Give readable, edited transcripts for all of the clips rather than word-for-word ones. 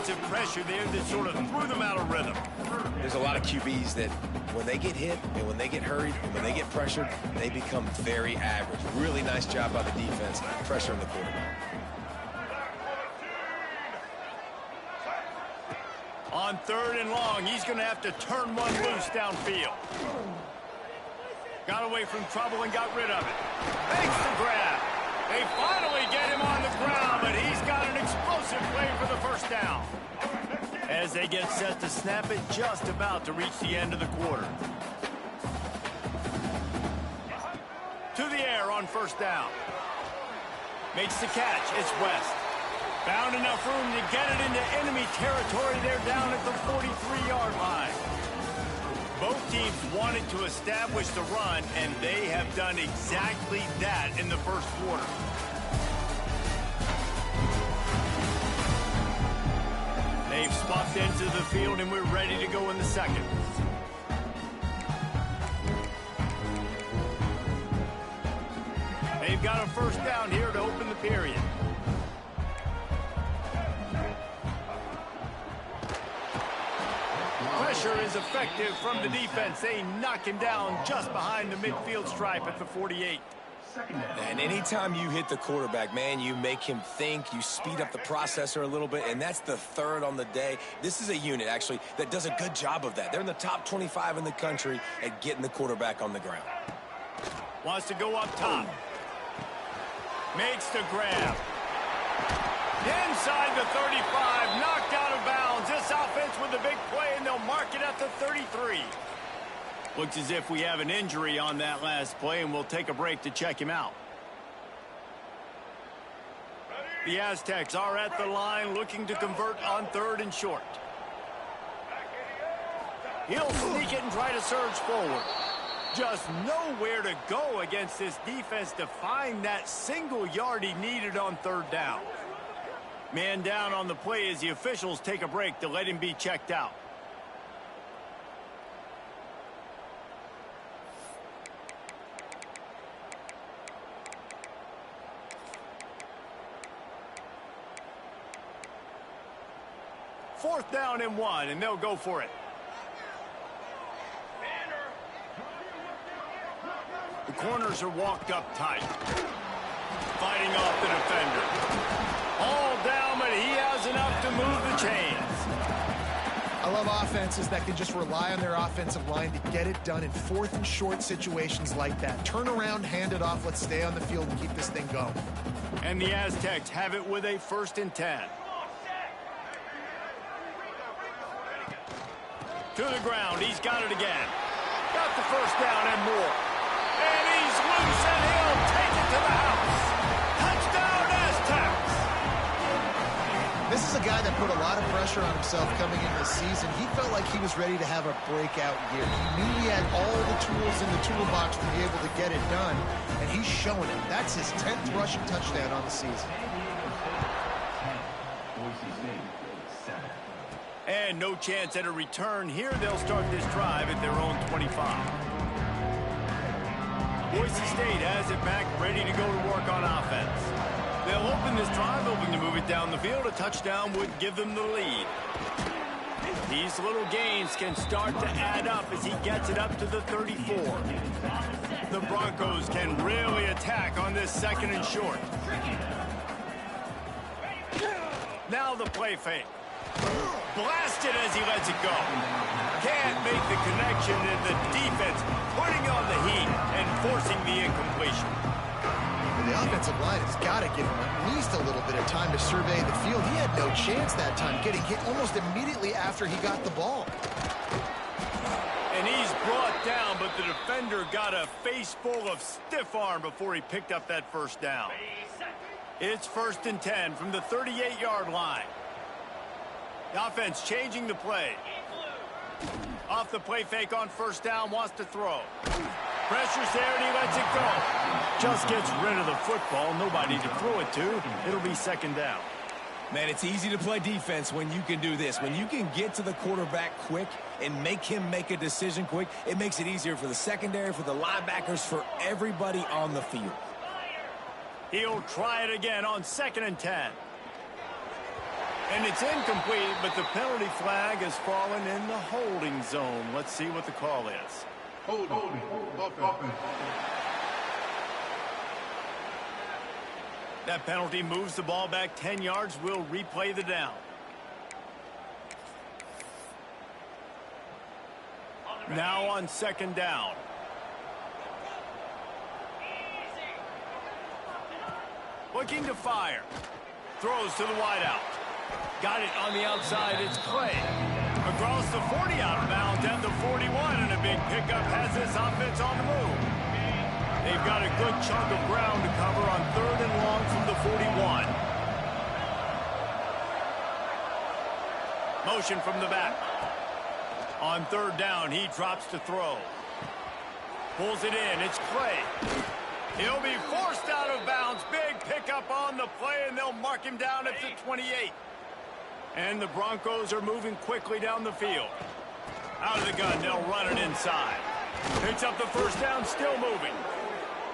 defensive pressure there that sort of threw them out of rhythm. There's a lot of QBs that when they get hit and when they get hurried and when they get pressured, they become very average. Really nice job by the defense pressuring the quarterback. On 3rd and long, he's going to have to turn one loose downfield. Got away from trouble and got rid of it. Makes the grab. They finally get him on the ground, but he's got an explosive play for the first down. As they get set to snap it, just about to reach the end of the quarter. To the air on 1st down. Makes the catch. It's West. Found enough room to get it into enemy territory. They're down at the 43-yard line. Both teams wanted to establish the run, and they have done exactly that in the first quarter. They've swapped into the field, and we're ready to go in the second. They've got a 1st down here to open the period. Pressure is effective from the defense. They knock him down just behind the midfield stripe at the 48. And anytime you hit the quarterback, man, you make him think, you speed up the processor a little bit, and that's the 3rd on the day. This is a unit, actually, that does a good job of that. They're in the top 25 in the country at getting the quarterback on the ground. Wants to go up top. Makes the grab. Inside the 35, knocked out of bounds. This offense with a big play, and they'll mark it at the 33. Looks as if we have an injury on that last play, and we'll take a break to check him out. The Aztecs are at the line looking to convert on 3rd and short. He'll sneak it and try to surge forward. Just nowhere to go against this defense to find that single yard he needed on 3rd down. Man down on the play as the officials take a break to let him be checked out. Fourth down and 1, and they'll go for it. The corners are walked up tight. Fighting off the defender. All down, but he has enough to move the chains. I love offenses that can just rely on their offensive line to get it done in 4th and short situations like that. Turn around, hand it off, let's stay on the field and keep this thing going. And the Aztecs have it with a 1st and 10. To the ground, he's got it again. Got the 1st down and more. And he's loose, and he'll take it to the house. Touchdown, Aztecs! This is a guy that put a lot of pressure on himself coming into the season. He felt like he was ready to have a breakout year. He knew he had all the tools in the toolbox to be able to get it done, and he's showing it. That's his 10th rushing touchdown on the season. And no chance at a return here. They'll start this drive at their own 25. Boise State has it back, ready to go to work on offense. They'll open this drive, hoping to move it down the field. A touchdown would give them the lead. These little gains can start to add up as he gets it up to the 34. The Broncos can really attack on this 2nd and short. Now the play fake. Blasted as he lets it go. Can't make the connection, and the defense putting on the heat and forcing the incompletion. The offensive line has got to give him at least a little bit of time to survey the field. He had no chance that time, getting hit almost immediately after he got the ball. And he's brought down, but the defender got a face full of stiff arm before he picked up that 1st down. It's 1st and 10 from the 38-yard line. The offense changing the play. Off the play fake on 1st down, wants to throw. Pressure's there, and he lets it go. Just gets rid of the football. Nobody to throw it to. It'll be 2nd down. Man, it's easy to play defense when you can do this. When you can get to the quarterback quick and make him make a decision quick, it makes it easier for the secondary, for the linebackers, for everybody on the field. He'll try it again on 2nd and 10. And it's incomplete, but the penalty flag has fallen in the holding zone. Let's see what the call is. Holding. Offense. That penalty moves the ball back 10 yards. We'll replay the down. Now on second down. Looking to fire. Throws to the wideout. Got it on the outside. It's Clay. Across the 40 out of bounds at the 41, and a big pickup has this offense on the move. They've got a good chunk of ground to cover on 3rd and long from the 41. Motion from the back. On 3rd down, he drops to throw. Pulls it in. It's Clay. He'll be forced out of bounds. Big pickup on the play, and they'll mark him down at the 28. And the Broncos are moving quickly down the field. Out of the gun, they'll run it inside. Picks up the first down, still moving.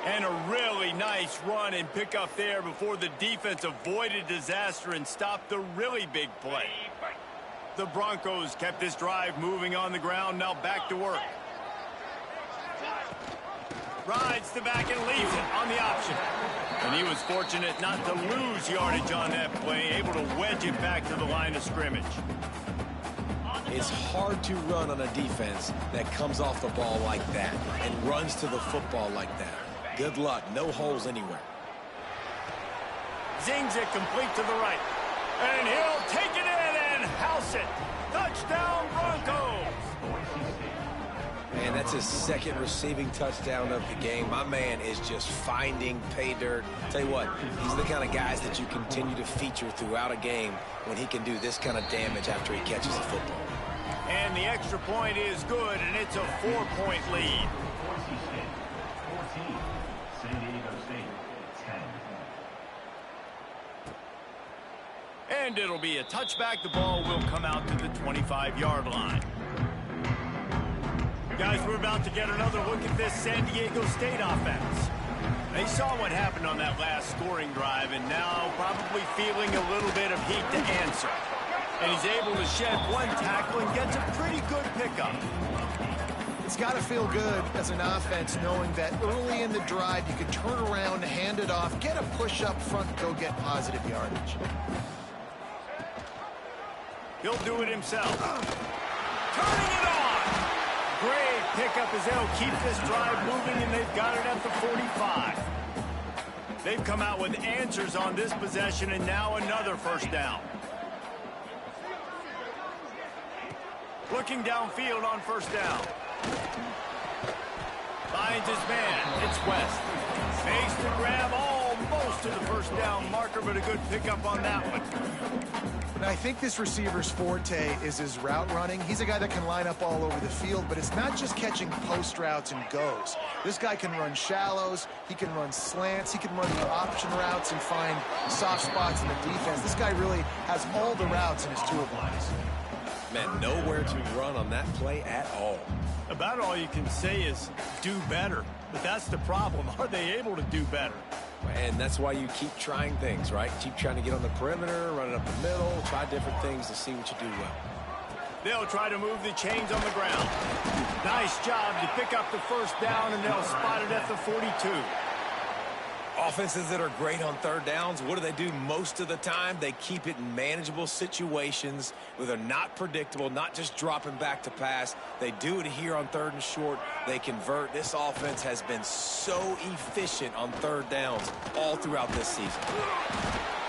And a really nice run and pickup there before the defense avoided disaster and stopped the really big play. The Broncos kept this drive moving on the ground, now back to work. Rides the back and leaves it on the option. And he was fortunate not to lose yardage on that play, able to wedge it back to the line of scrimmage. It's hard to run on a defense that comes off the ball like that and runs to the football like that. Good luck. No holes anywhere. Zings it complete to the right. And he'll take it in and house it. Touchdown, Broncos. Man, that's his 2nd receiving touchdown of the game. My man is just finding pay dirt. Tell you what, these are the kind of guys that you continue to feature throughout a game when he can do this kind of damage after he catches the football. And the extra point is good, and it's a 4-point lead. And it'll be a touchback. The ball will come out to the 25-yard line. Guys, we're about to get another look at this San Diego State offense. They saw what happened on that last scoring drive, and now probably feeling a little bit of heat to answer. And he's able to shed one tackle and gets a pretty good pickup. It's got to feel good as an offense knowing that early in the drive you can turn around, hand it off, get a push up front, go get positive yardage. He'll do it himself. Turning it on. Great pickup as they'll keep this drive moving, and they've got it at the 45. They've come out with answers on this possession, and now another first down. Looking downfield on first down. Finds his man. It's West. Makes the grab almost to the first down marker, but a good pickup on that one. And I think this receiver's forte is his route running. He's a guy that can line up all over the field, but it's not just catching post routes and goes. This guy can run shallows, he can run slants, he can run the option routes and find soft spots in the defense. This guy really has all the routes in his toolbox. Man, nowhere to run on that play at all. About all you can say is do better. But that's the problem. Are they able to do better? And that's why you keep trying things, right? Keep trying to get on the perimeter, run it up the middle, try different things to see what you do well. They'll try to move the chains on the ground. Nice job to pick up the first down, and they'll spot it at the 42. Offenses that are great on third downs, what do they do most of the time? They keep it in manageable situations where they're not predictable, not just dropping back to pass. They do it here on 3rd and short. They convert. This offense has been so efficient on third downs all throughout this season.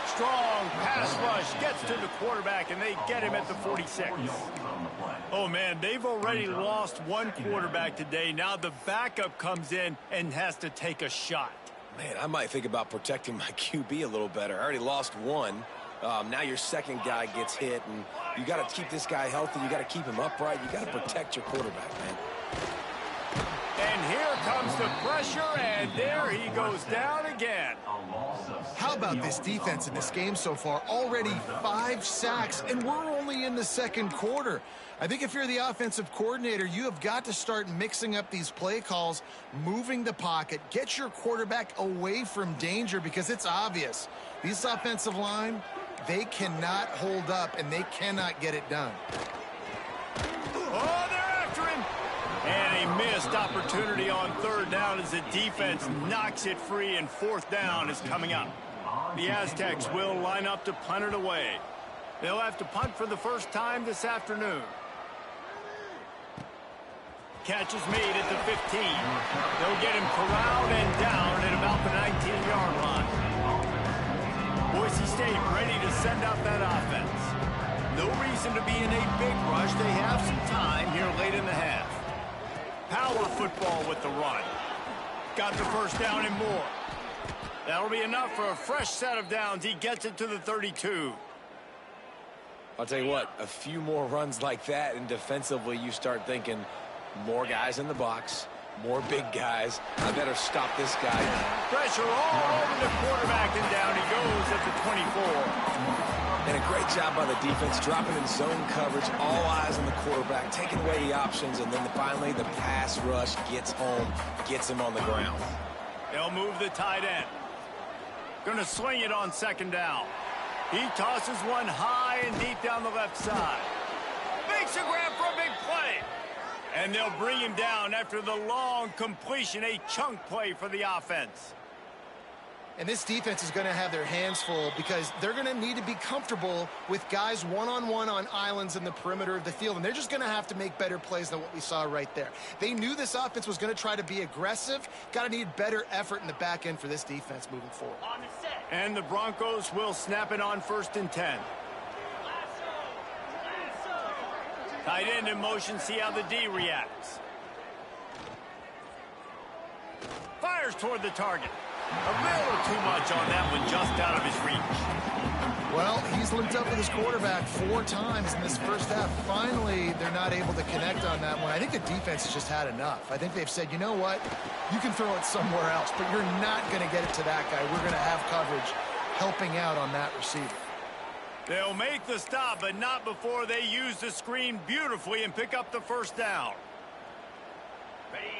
Strong pass rush gets to the quarterback, and they get him at the 46. Oh, man, they've already lost one quarterback today. Now the backup comes in and has to take a shot. Man, I might think about protecting my QB a little better. I already lost one. Now your second guy gets hit, and you got to keep this guy healthy. You got to keep him upright. You got to protect your quarterback, man. And here comes the pressure, and there he goes down again. How about this defense in this game so far? Already 5 sacks, and we're only in the 2nd quarter. I think if you're the offensive coordinator, you have got to start mixing up these play calls, moving the pocket, get your quarterback away from danger, because it's obvious. This offensive line, They cannot hold up, and they cannot get it done. Oh, they're after him. And a missed opportunity on third down as the defense knocks it free, and fourth down is coming up. The Aztecs will line up to punt it away. They'll have to punt for the first time this afternoon. Catch is made at the 15. They'll get him corralled and down at about the 19-yard line. Boise State ready to send out that offense. No reason to be in a big rush. They have some time here late in the half. Power football with the run. Got the first down and more. That'll be enough for a fresh set of downs. He gets it to the 32. I'll tell you what, a few more runs like that, and defensively you start thinking more guys in the box, more big guys. I better stop this guy. Pressure all over the quarterback, and down he goes at the 24. And a great job by the defense, dropping in zone coverage, all eyes on the quarterback, taking away the options, and then finally the pass rush gets home, gets him on the ground. They'll move the tight end. Gonna swing it on second down. He tosses one high and deep down the left side. Makes a grab for a big play. And they'll bring him down after the long completion, a chunk play for the offense. And this defense is going to have their hands full because they're going to need to be comfortable with guys one-on-one on islands in the perimeter of the field. And they're just going to have to make better plays than what we saw right there. They knew this offense was going to try to be aggressive. Got to need better effort in the back end for this defense moving forward. And the Broncos will snap it on 1st and 10. Tight end in motion, see how the D reacts. Fires toward the target. A little too much on that one, just out of his reach. Well, he's linked up with his quarterback 4 times in this first half. Finally, they're not able to connect on that one. I think the defense has just had enough. I think they've said, you know what? You can throw it somewhere else, but you're not going to get it to that guy. We're going to have coverage helping out on that receiver. They'll make the stop, but not before they use the screen beautifully and pick up the first down.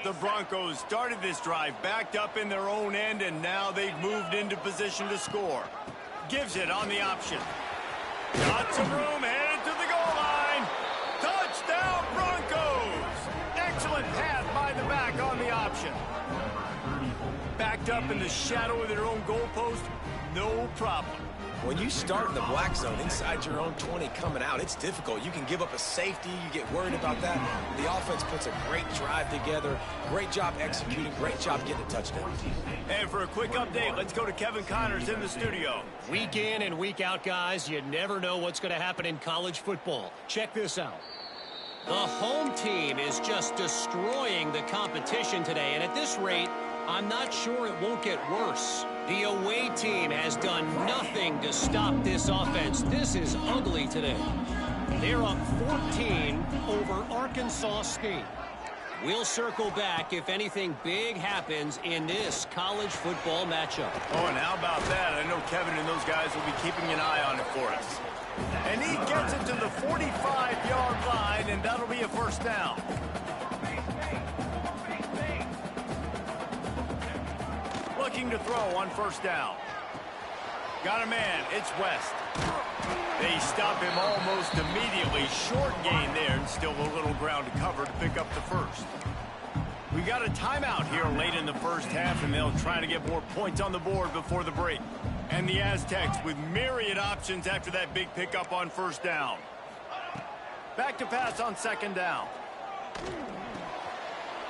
The Broncos started this drive backed up in their own end, and now they've moved into position to score. Gives it on the option. Got some room, headed to the goal line. Touchdown, Broncos! Excellent pass by the back on the option. Backed up in the shadow of their own goalpost, no problem. When you start in the black zone inside your own 20 coming out, it's difficult. You can give up a safety. You get worried about that. The offense puts a great drive together. Great job executing. Great job getting a touchdown. And for a quick update, let's go to Kevin Connors in the studio. Week in and week out, guys, you never know what's going to happen in college football. Check this out. The home team is just destroying the competition today, and at this rate, I'm not sure it won't get worse. The away team has done nothing to stop this offense. This is ugly today. They're up 14 over Arkansas State. We'll circle back if anything big happens in this college football matchup. Oh, and how about that? I know Kevin and those guys will be keeping an eye on it for us. And he gets it to the 45-yard line, and that'll be a first down. Looking to throw on first down. Got a man. It's West. They stop him almost immediately. Short gain there, and still a little ground to cover to pick up the first. We got a timeout here late in the first half, and they'll try to get more points on the board before the break. And the Aztecs with myriad options after that big pickup on first down. Back to pass on second down.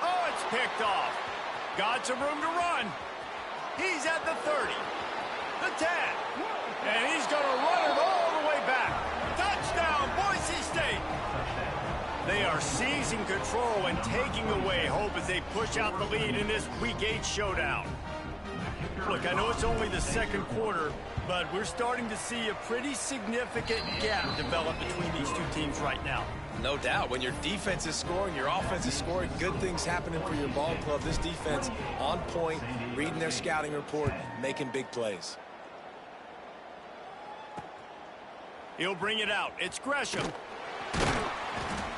Oh, it's picked off. Got some room to run. He's at the 30, the 10, and he's going to run it all the way back. Touchdown, Boise State. They are seizing control and taking away hope as they push out the lead in this Week 8 showdown. Look, I know it's only the second quarter, but we're starting to see a pretty significant gap develop between these two teams right now. No doubt. When your defense is scoring, your offense is scoring, good things happening for your ball club. This defense on point, reading their scouting report, making big plays. He'll bring it out. It's Gresham.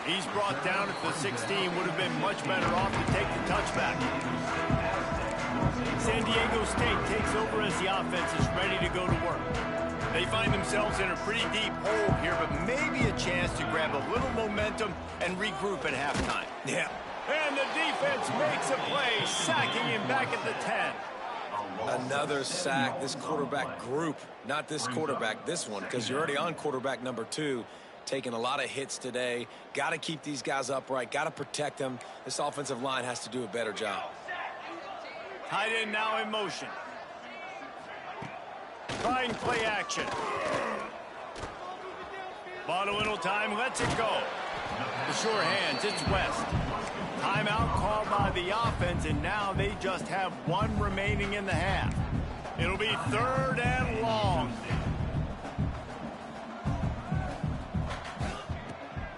He's brought down at the 16. Would have been much better off to take the touchback. San Diego State takes over as the offense is ready to go to work. They find themselves in a pretty deep hole here, but maybe a chance to grab a little momentum and regroup at halftime. Yeah. And the defense makes a play, sacking him back at the 10. Another sack. This quarterback group, not this quarterback, this one, because you're already on quarterback number 2, taking a lot of hits today. Got to keep these guys upright, got to protect them. This offensive line has to do a better job. Tight end now in motion. Trying play action. Bought a little time, lets it go. The sure hands, it's West. Timeout called by the offense, and now they just have 1 remaining in the half. It'll be 3rd and long.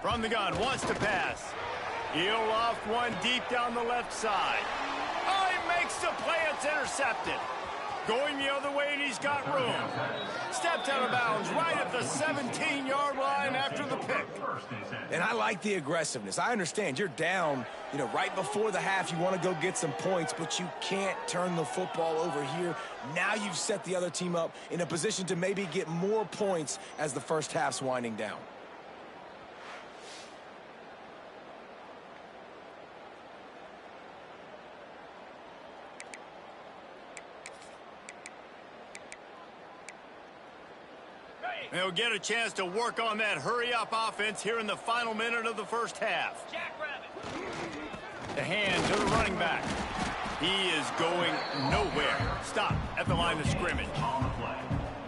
From the gun, wants to pass. He'll loft one deep down the left side. Oh, he makes the play, it's intercepted. Going the other way, and he's got room. Stepped out of bounds right at the 17-yard line after the pick. And I like the aggressiveness. I understand you're down, right before the half. You want to go get some points, but you can't turn the football over here. Now you've set the other team up in a position to maybe get more points as the first half's winding down. They'll get a chance to work on that hurry-up offense here in the final minute of the first half. The hand to the running back. He is going nowhere. Stop at the line of scrimmage.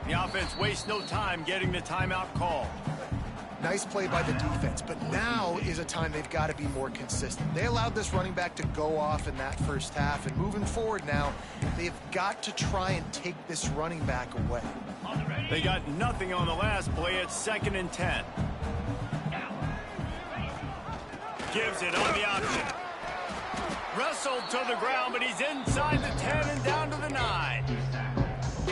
The offense wastes no time getting the timeout call. Nice play by the defense, but now is a time they've got to be more consistent. They allowed this running back to go off in that first half, and moving forward now, they've got to try and take this running back away. They got nothing on the last play. It's 2nd and 10. Gives it on the option. Wrestled to the ground, but he's inside the 10 and down to the 9.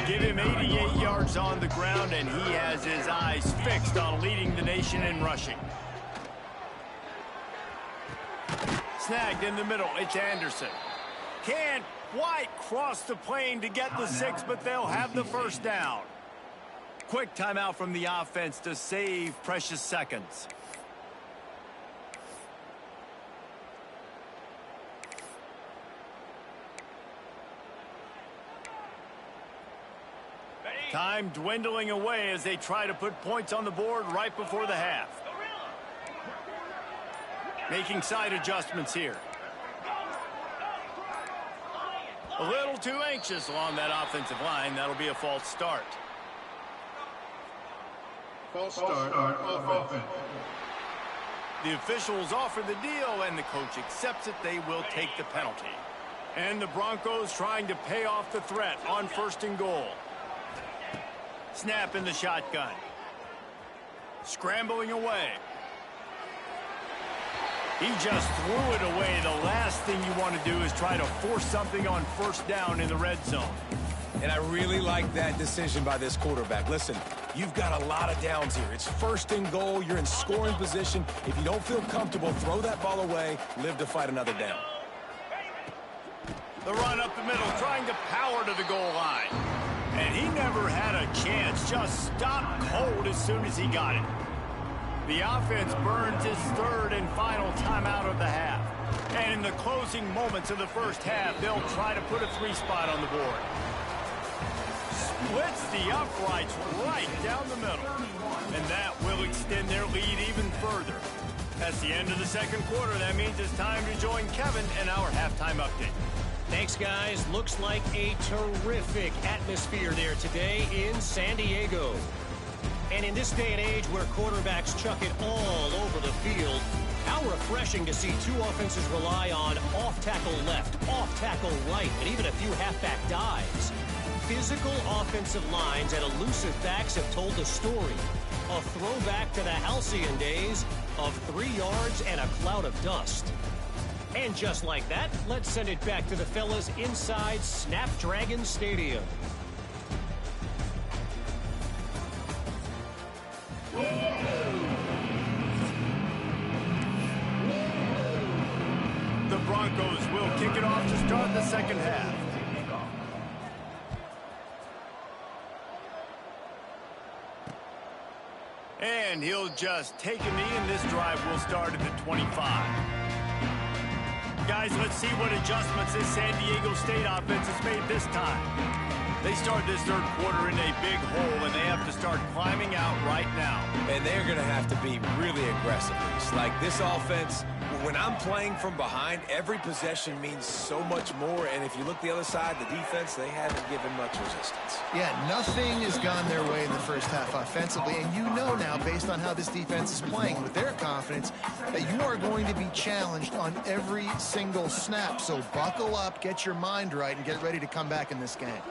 Give him 88 yards on the ground, and he has his eyes fixed on leading the nation in rushing. Snagged in the middle. It's Anderson. Can't quite cross the plane to get the 6, but they'll have the first down. Quick timeout from the offense to save precious seconds. Time dwindling away as they try to put points on the board right before the half. Making side adjustments here. A little too anxious along that offensive line. That'll be a false start. False start offense. The officials offer the deal, and the coach accepts it. They will take the penalty. And the Broncos trying to pay off the threat on 1st and goal. Snap in the shotgun. Scrambling away. He just threw it away. The last thing you want to do is try to force something on 1st down in the red zone. And I really like that decision by this quarterback. Listen, you've got a lot of downs here. It's 1st and goal. You're in scoring position. If you don't feel comfortable, throw that ball away. Live to fight another down. The run up the middle, trying to power to the goal line. And he never had a chance. Just stopped cold as soon as he got it. The offense burns his 3rd and final timeout of the half. And in the closing moments of the first half, they'll try to put a 3-spot on the board. Splits the uprights right down the middle. And that will extend their lead even further. That's the end of the 2nd quarter. That means it's time to join Kevin in our halftime update. Thanks, guys. Looks like a terrific atmosphere there today in San Diego. And in this day and age where quarterbacks chuck it all over the field, how refreshing to see 2 offenses rely on off-tackle left, off-tackle right, and even a few halfback dives. Physical offensive lines and elusive backs have told the story. A throwback to the halcyon days of 3 yards and a cloud of dust. And just like that, let's send it back to the fellas inside Snapdragon Stadium. The Broncos will kick it off to start the 2nd half. And he'll just take a knee, and this drive will start at the 25. Guys, let's see what adjustments this San Diego State offense has made this time. They start this third quarter in a big hole, and they have to start climbing out right now. And they're going to have to be really aggressive. It's like this offense, when I'm playing from behind, every possession means so much more. And if you look the other side, the defense, they haven't given much resistance. Yeah, nothing has gone their way in the first half offensively. And you know now, based on how this defense is playing with their confidence, that you are going to be challenged on every single snap. So buckle up, get your mind right, and get ready to come back in this game.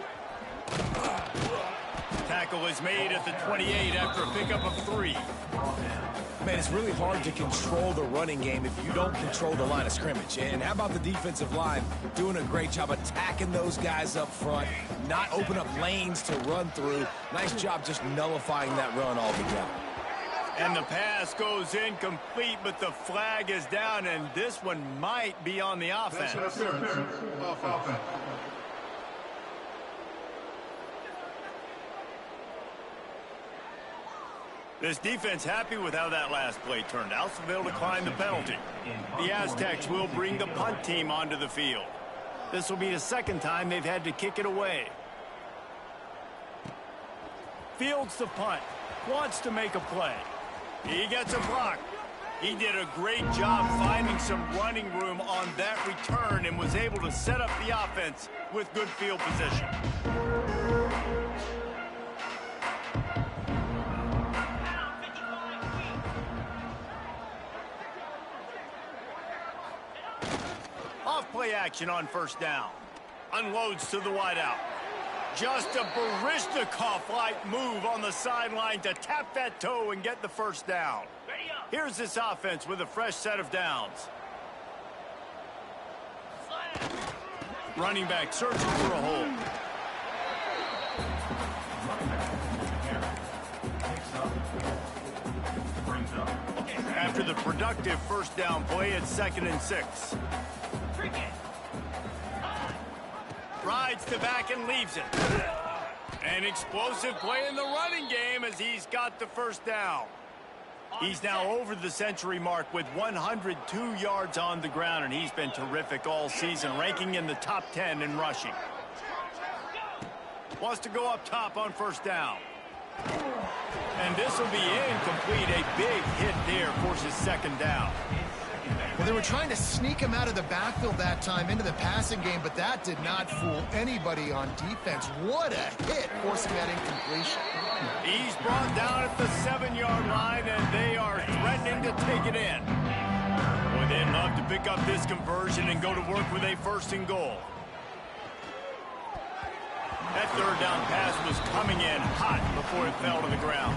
Tackle is made at the 28 after a pickup of 3. Man, it's really hard to control the running game if you don't control the line of scrimmage. And how about the defensive line doing a great job attacking those guys up front, not open up lanes to run through. Nice job just nullifying that run altogether. And the pass goes incomplete, but the flag is down, and this one might be on the offense. This defense happy with how that last play turned out, so they'll decline the penalty. The Aztecs will bring the punt team onto the field. This will be the second time they've had to kick it away. Fields the punt. Wants to make a play. He gets a block. He did a great job finding some running room on that return and was able to set up the offense with good field position. Off-play action on first down. Unloads to the wideout. Just a Baryshnikov-like move on the sideline to tap that toe and get the first down. Here's this offense with a fresh set of downs. Running back searching for a hole. After the productive first down play, it's 2nd and 6. Rides the back and leaves it. An explosive play in the running game as he's got the first down. He's now over the century mark with 102 yards on the ground, and he's been terrific all season, ranking in the top 10 in rushing. Wants to go up top on first down. And this will be incomplete. A big hit there forces 2nd down. Well, they were trying to sneak him out of the backfield that time into the passing game, but that did not fool anybody on defense. What a hit, forcing that incompletion. He's brought down at the 7-yard line, and they are threatening to take it in. Boy, they'd love to pick up this conversion and go to work with a 1st and goal. That 3rd down pass was coming in hot before it fell to the ground.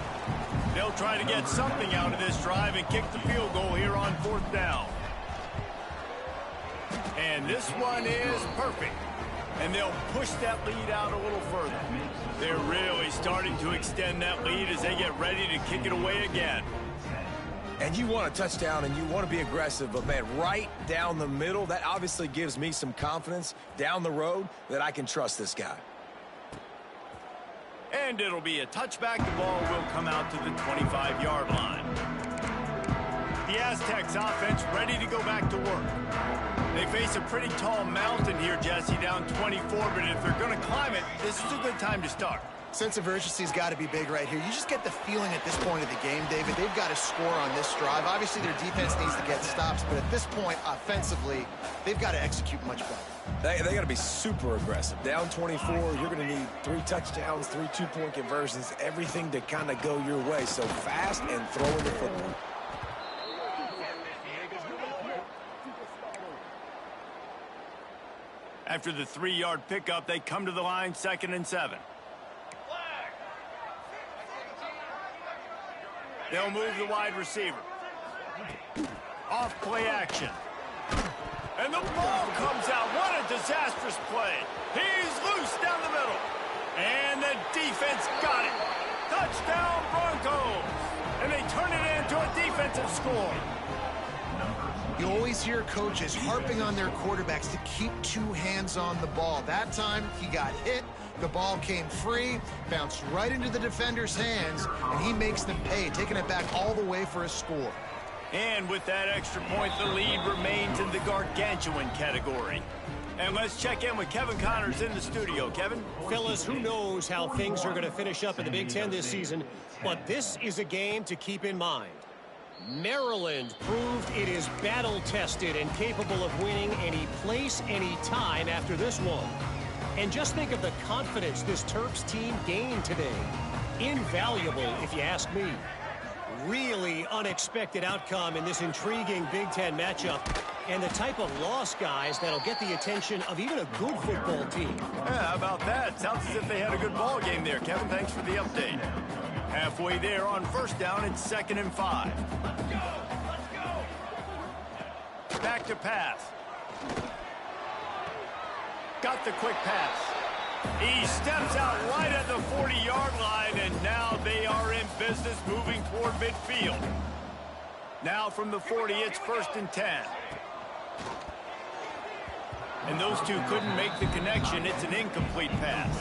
They'll try to get something out of this drive and kick the field goal here on 4th down. And this one is perfect. And they'll push that lead out a little further. They're really starting to extend that lead as they get ready to kick it away again. And you want a touchdown and you want to be aggressive, but man, right down the middle, that obviously gives me some confidence down the road that I can trust this guy. And it'll be a touchback. The ball will come out to the 25-yard line. The Aztecs offense ready to go back to work. They face a pretty tall mountain here, Jesse, down 24, but if they're going to climb it, this is a good time to start. Sense of urgency's got to be big right here. You just get the feeling at this point of the game, David, they've got to score on this drive. Obviously, their defense needs to get stops, but at this point, offensively, they've got to execute much better. They got to be super aggressive. Down 24, you're going to need 3 touchdowns, 3 2-point conversions, everything to kind of go your way. So fast and throwing the football. After the 3-yard pickup, they come to the line, 2nd and 7. They'll move the wide receiver. Off play action. And the ball comes out. What a disastrous play. He's loose down the middle. And the defense got it. Touchdown Broncos. And they turn it into a defensive score. You always hear coaches harping on their quarterbacks to keep two hands on the ball. That time, he got hit. The ball came free, bounced right into the defender's hands, and he makes them pay, taking it back all the way for a score. And with that extra point, the lead remains in the gargantuan category. And let's check in with Kevin Connors in the studio. Kevin? Fellas, who knows how things are going to finish up in the Big Ten this season, but this is a game to keep in mind. Maryland proved it is battle-tested and capable of winning any place, any time after this one. And just think of the confidence this Terps team gained today. Invaluable, if you ask me. Really unexpected outcome in this intriguing Big Ten matchup, and the type of loss, guys, that'll get the attention of even a good football team. Yeah, how about that? Sounds as if they had a good ball game there, Kevin. Thanks for the update. Halfway there on first down, it's 2nd and 5. Let's go! Back to pass. Got the quick pass. He steps out right at the 40-yard line, and now they are in business moving toward midfield. Now from the 40, it's 1st and 10. And those two couldn't make the connection. It's an incomplete pass.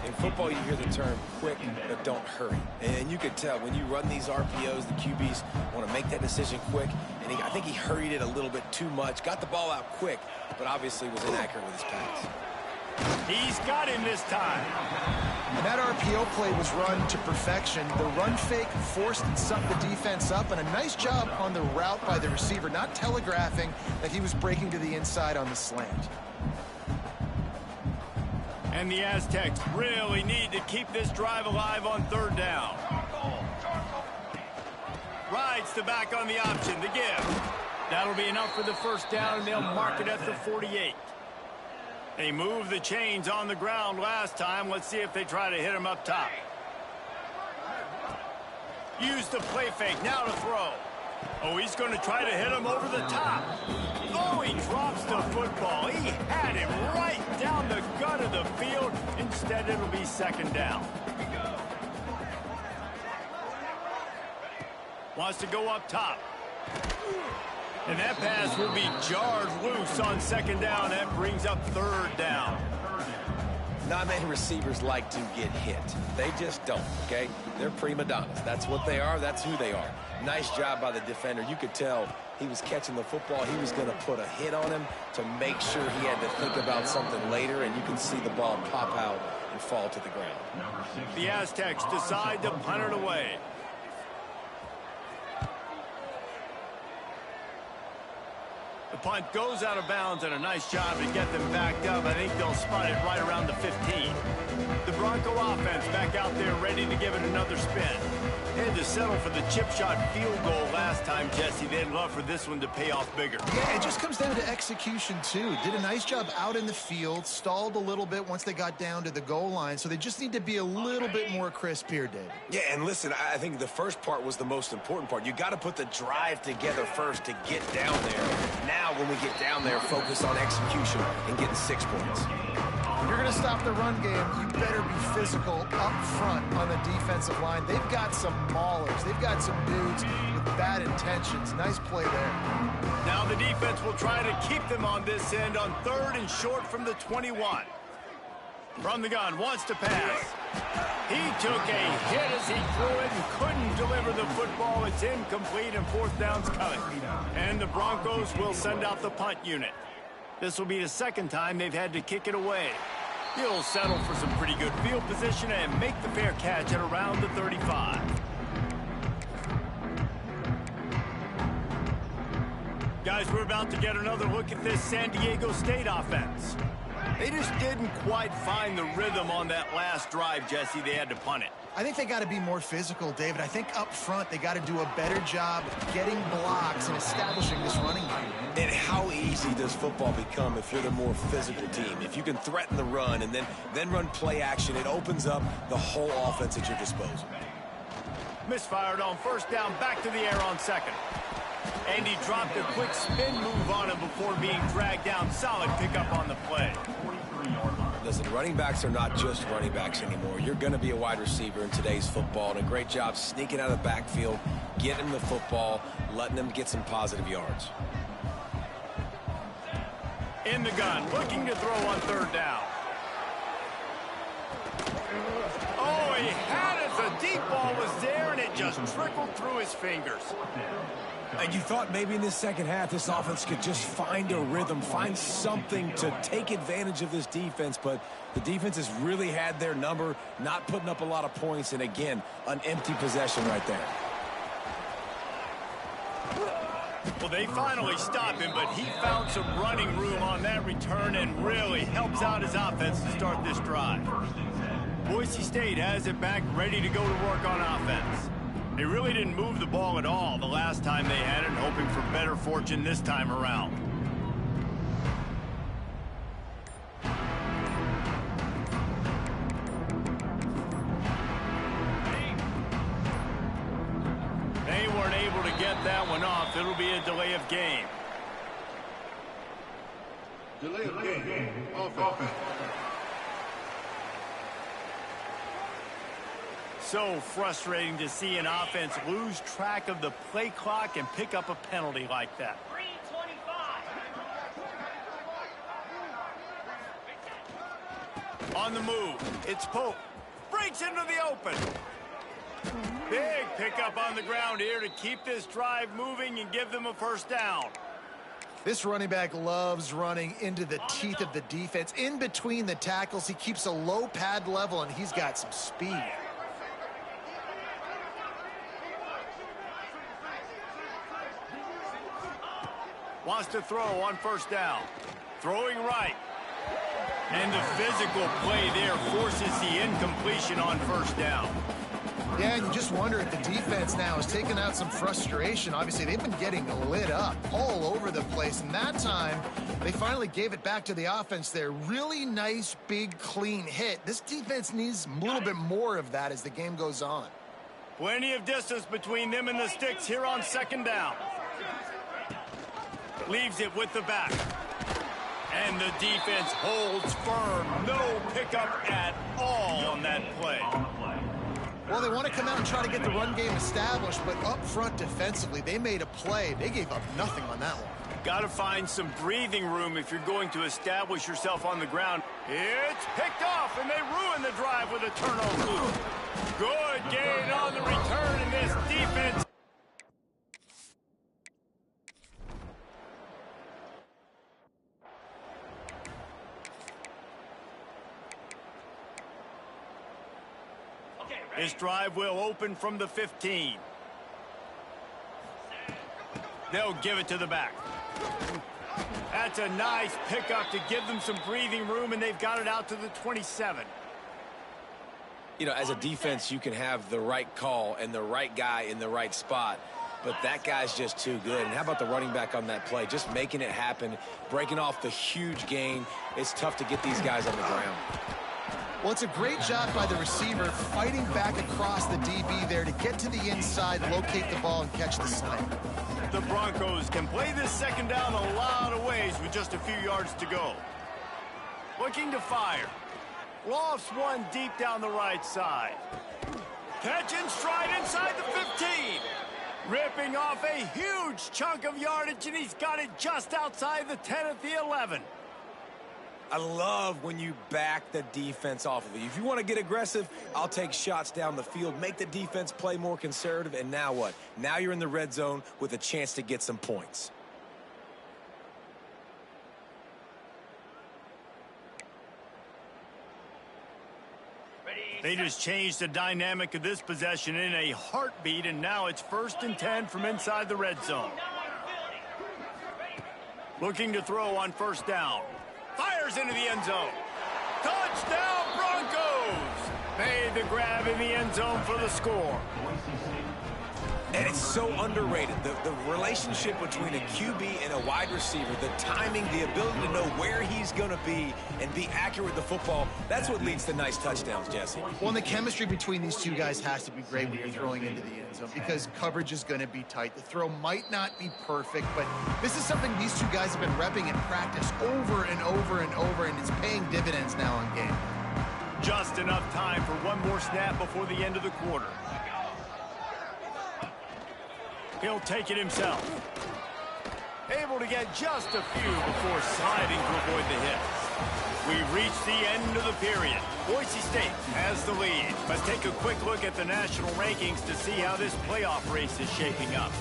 In football, you hear the term quick, but don't hurry. And you could tell when you run these RPOs, the QBs want to make that decision quick. And I think he hurried it a little bit too much. Got the ball out quick, but obviously was inaccurate with his pass. He's got him this time. And that RPO play was run to perfection. The run fake forced and sucked the defense up, and a nice job on the route by the receiver, not telegraphing that he was breaking to the inside on the slant. And the Aztecs really need to keep this drive alive on 3rd down. Rides the back on the option, the give. That'll be enough for the 1st down, and they'll mark it at the 48. They moved the chains on the ground last time. Let's see if they try to hit him up top. Use the play fake, now to throw. Oh, he's going to try to hit him over the top. Oh, he drops the football. He had him right down the gut of the field. Instead, it'll be 2nd down. Wants to go up top. And that pass will be jarred loose on 2nd down. That brings up 3rd down. Not many receivers like to get hit. They just don't, okay? They're prima donnas. That's what they are. That's who they are. Nice job by the defender. You could tell he was catching the football. He was going to put a hit on him to make sure he had to think about something later, and you can see the ball pop out and fall to the ground. The Aztecs decide to punt it away. The punt goes out of bounds, and a nice job to get them backed up. I think they'll spot it right around the 15. The Bronco offense back out there ready to give it another spin. They had to settle for the chip shot field goal last time, Jesse. They'd love for this one to pay off bigger. Yeah, it just comes down to execution, too. Did a nice job out in the field, stalled a little bit once they got down to the goal line, so they just need to be a little bit more crisp here, David. Yeah, and listen, I think the first part was the most important part. You got to put the drive together first to get down there. Now, when we get down there, focus on execution and getting 6 points. If you're going to stop the run game, you better be physical up front on the defensive line. They've got some maulers. They've got some dudes with bad intentions. Nice play there. Now the defense will try to keep them on this end on 3rd and short from the 21. From the gun, wants to pass. He took a hit as he threw it and couldn't deliver the football. It's incomplete, and 4th down's coming. And the Broncos will send out the punt unit. This will be the 2nd time they've had to kick it away. He'll settle for some pretty good field position and make the fair catch at around the 35. Guys, we're about to get another look at this San Diego State offense. They just didn't quite find the rhythm on that last drive, Jesse. They had to punt it. I think they got to be more physical, David. I think up front they got to do a better job getting blocks and establishing this running game. And how easy does football become if you're the more physical team? If you can threaten the run and then run play action, it opens up the whole offense at your disposal. Misfired on 1st down, back to the air on 2nd. And he dropped a quick spin move on him before being dragged down. Solid pickup on the play. Listen, running backs are not just running backs anymore. You're going to be a wide receiver in today's football, and a great job sneaking out of the backfield, getting him the football, letting him get some positive yards. In the gun, looking to throw on third down. Oh, he had it. The deep ball was there, and it just trickled through his fingers. And you thought maybe in this second half this offense could just find a rhythm, find something to take advantage of this defense, but the defense has really had their number, not putting up a lot of points, and again, an empty possession right there. Well, they finally stopped him, but he found some running room on that return and really helps out his offense to start this drive. Boise State has it back, ready to go to work on offense. They really didn't move the ball at all the last time they had it, hoping for better fortune this time around. They weren't able to get that one off. It'll be a delay of game. Delay of game. Offense. So frustrating to see an offense lose track of the play clock and pick up a penalty like that. 3:25. On the move, it's Pope. Breaks into the open. Big pickup on the ground here to keep this drive moving and give them a first down. This running back loves running into the teeth of the defense. In between the tackles, he keeps a low pad level, and he's got some speed. Wants to throw on first down. Throwing right. And the physical play there forces the incompletion on first down. Yeah, and you just wonder if the defense now has taken out some frustration. Obviously, they've been getting lit up all over the place. And that time, they finally gave it back to the offense there. Really nice, big, clean hit. This defense needs a little bit more of that as the game goes on. Plenty of distance between them and the sticks here on second down. Leaves it with the back. And the defense holds firm. No pickup at all on that play. Well, they want to come out and try to get the run game established, but up front defensively, they made a play. They gave up nothing on that one. Got to find some breathing room if you're going to establish yourself on the ground. It's picked off, and they ruin the drive with a turnover. Good gain on the return in this defense. This drive will open from the 15. They'll give it to the back. That's a nice pickup to give them some breathing room, and they've got it out to the 27. You know, as a defense, you can have the right call and the right guy in the right spot, but that guy's just too good. And how about the running back on that play? Just making it happen, breaking off the huge gain. It's tough to get these guys on the ground. Well, it's a great job by the receiver fighting back across the DB there to get to the inside, locate the ball, and catch the snipe. The Broncos can play this second down a lot of ways with just a few yards to go. Looking to fire. Lofts one deep down the right side. Catch in stride inside the 15. Ripping off a huge chunk of yardage, and he's got it just outside the 10 at the 11. I love when you back the defense off of you. If you want to get aggressive, I'll take shots down the field, make the defense play more conservative, and now what? Now you're in the red zone with a chance to get some points. They just changed the dynamic of this possession in a heartbeat, and now it's 1st and 10 from inside the red zone. Looking to throw on first down. Fires into the end zone. Touchdown, Broncos! Made the grab in the end zone for the score. And it's so underrated. The relationship between a QB and a wide receiver, the timing, the ability to know where he's going to be and be accurate with the football, that's what leads to nice touchdowns, Jesse. Well, and the chemistry between these two guys has to be great when you're throwing into the end zone because coverage is going to be tight. The throw might not be perfect, but this is something these two guys have been repping in practice over and over and over, and it's paying dividends now in game. Just enough time for one more snap before the end of the quarter. He'll take it himself. Able to get just a few before sliding to avoid the hit. We've reached the end of the period. Boise State has the lead. Let's take a quick look at the national rankings to see how this playoff race is shaping up.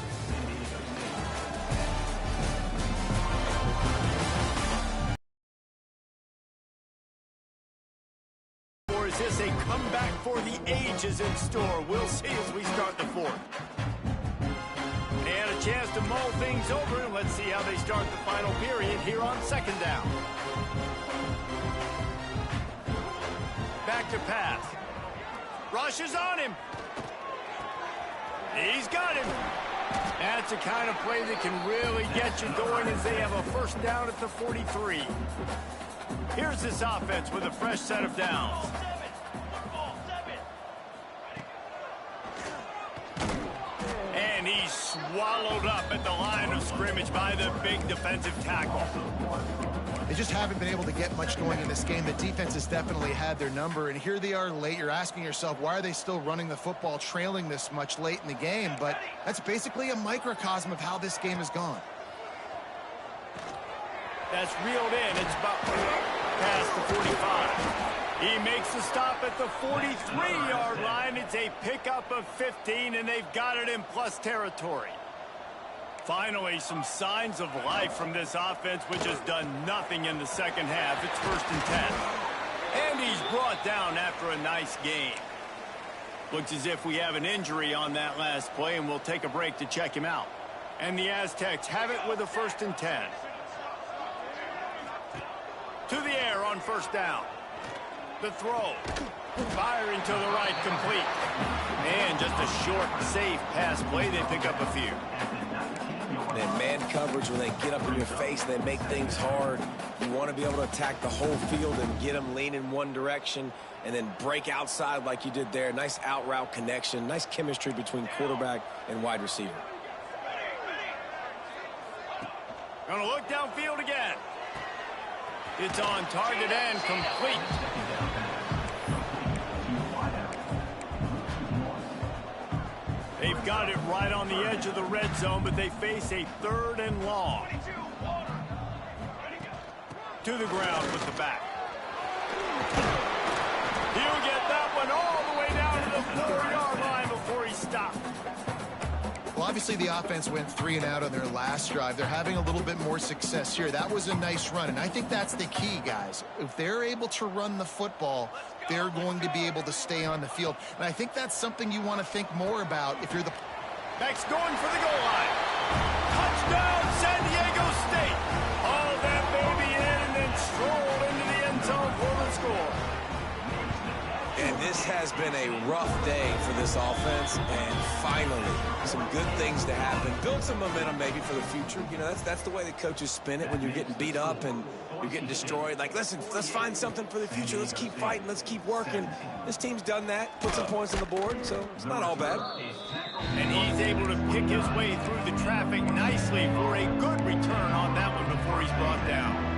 Or is this a comeback for the ages in store? We'll see as we start the fourth. They had a chance to mull things over, and let's see how they start the final period here on second down. Back to pass. Rushes on him. He's got him. That's the kind of play that can really get you going as they have a first down at the 43. Here's this offense with a fresh set of downs. And he's swallowed up at the line of scrimmage by the big defensive tackle. They just haven't been able to get much going in this game. The defense has definitely had their number, and here they are late. You're asking yourself, why are they still running the football, trailing this much late in the game? But that's basically a microcosm of how this game has gone. That's reeled in. It's about past the 45. He makes the stop at the 43-yard line. It's a pickup of 15, and they've got it in plus territory. Finally, some signs of life from this offense, which has done nothing in the second half. It's 1st and 10. And he's brought down after a nice gain. Looks as if we have an injury on that last play, and we'll take a break to check him out. And the Aztecs have it with a 1st and 10. To the air on 1st down. The throw. Firing to the right, complete. And just a short, safe pass play. They pick up a few. And man coverage, when they get up in your face, they make things hard. You want to be able to attack the whole field and get them leaning one direction and then break outside like you did there. Nice out route connection. Nice chemistry between quarterback and wide receiver. Going to look downfield again. It's on target and complete. They've got it right on the edge of the red zone, but they face a 3rd and long. To the ground with the back. He'll get that one all the way down to the 4-yard line before he stopped. Well, obviously the offense went 3 and out on their last drive. They're having a little bit more success here. That was a nice run, and I think that's the key, guys. If they're able to run the football, they're going to be able to stay on the field. And I think that's something you want to think more about if you're the... Beck's going for the goal line. Touchdown, San Diego State. All that baby in and then strolled into the end zone for the score. And this has been a rough day for this offense, and finally, some good things to happen. Build some momentum maybe for the future. You know, that's the way the coaches spin it when you're getting beat up and you're getting destroyed. Like, listen, let's find something for the future. Let's keep fighting. Let's keep working. This team's done that, put some points on the board, so it's not all bad. And he's able to pick his way through the traffic nicely for a good return on that one before he's brought down.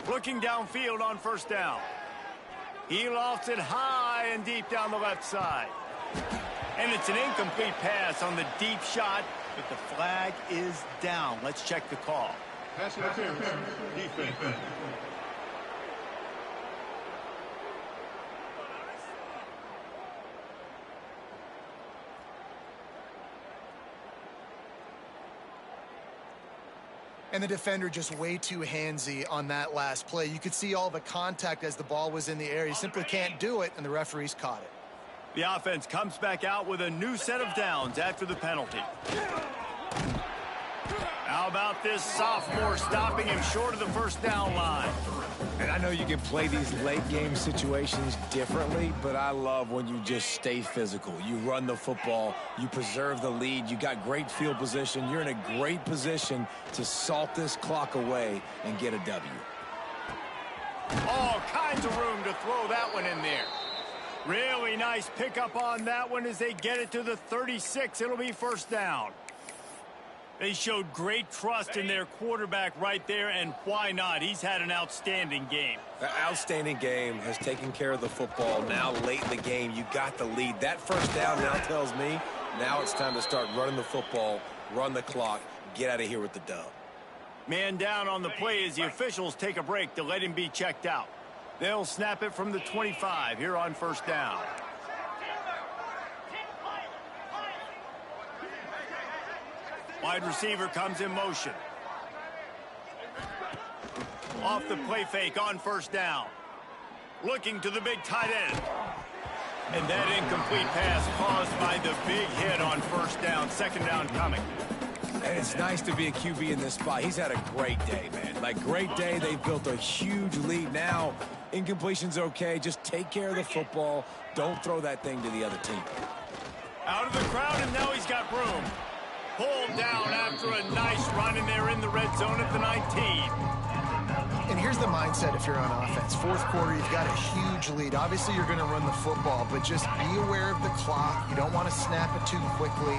Looking downfield on 1st down. He lofts it high and deep down the left side. And it's an incomplete pass on the deep shot, but the flag is down. Let's check the call. Pass interference, defense. And the defender just way too handsy on that last play. You could see all the contact as the ball was in the air. He simply can't do it, and the referees caught it. The offense comes back out with a new set of downs after the penalty. How about this sophomore stopping him short of the 1st down line? And I know you can play these late game situations differently, but I love when you just stay physical. You run the football, you preserve the lead, you got great field position. You're in a great position to salt this clock away and get a W. All kinds of room to throw that one in there. Really nice pickup on that one as they get it to the 36. It'll be 1st down. They showed great trust in their quarterback right there, and why not? He's had an outstanding game. An outstanding game, has taken care of the football. Now late in the game, you got the lead. That first down now tells me now it's time to start running the football, run the clock, get out of here with the dub. Man down on the play as the officials take a break to let him be checked out. They'll snap it from the 25 here on first down. Wide receiver comes in motion. Off the play fake on first down. Looking to the big tight end. And that incomplete pass caused by the big hit on first down. Second down coming. And it's nice to be a QB in this spot. He's had a great day, man. Like, great day. They've built a huge lead. Now, incompletion's okay. Just take care of the football. Don't throw that thing to the other team. Out of the crowd, and now he's got room. Pulled down after a nice run, and they're in the red zone at the 19. And here's the mindset if you're on offense. Fourth quarter, you've got a huge lead. Obviously, you're going to run the football, but just be aware of the clock. You don't want to snap it too quickly.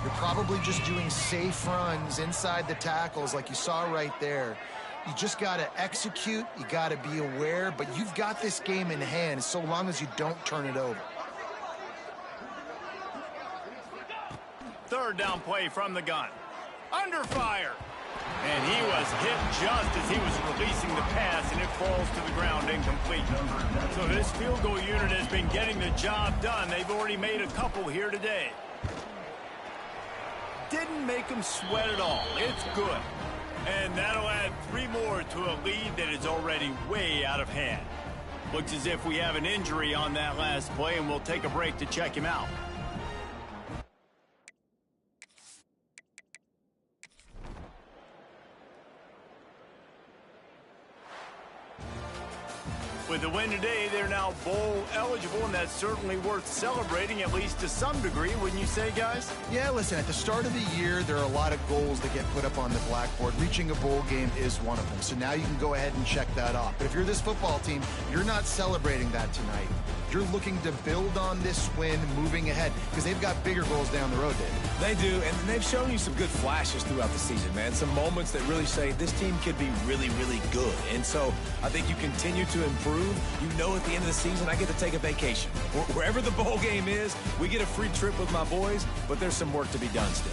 You're probably just doing safe runs inside the tackles like you saw right there. You just got to execute. You got to be aware, but you've got this game in hand so long as you don't turn it over. Third down play from the gun. Under fire. And he was hit just as he was releasing the pass, and it falls to the ground incomplete. So this field goal unit has been getting the job done. They've already made a couple here today. Didn't make them sweat at all. It's good. And that'll add 3 more to a lead that is already way out of hand. Looks as if we have an injury on that last play, and we'll take a break to check him out. With the win today, they're now bowl eligible, and that's certainly worth celebrating, at least to some degree, wouldn't you say, guys? Yeah, listen, at the start of the year, there are a lot of goals that get put up on the blackboard. Reaching a bowl game is one of them. So now you can go ahead and check that off. But if you're this football team, you're not celebrating that tonight. You're looking to build on this win moving ahead because they've got bigger goals down the road, David. They do, and they've shown you some good flashes throughout the season, man. Some moments that really say this team could be really, really good. And so I think you continue to improve. You know at the end of the season, I get to take a vacation. Wherever the bowl game is, we get a free trip with my boys, but there's some work to be done still.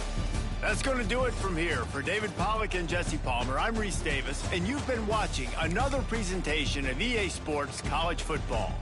That's going to do it from here. For David Pollack and Jesse Palmer, I'm Reese Davis, and you've been watching another presentation of EA Sports College Football.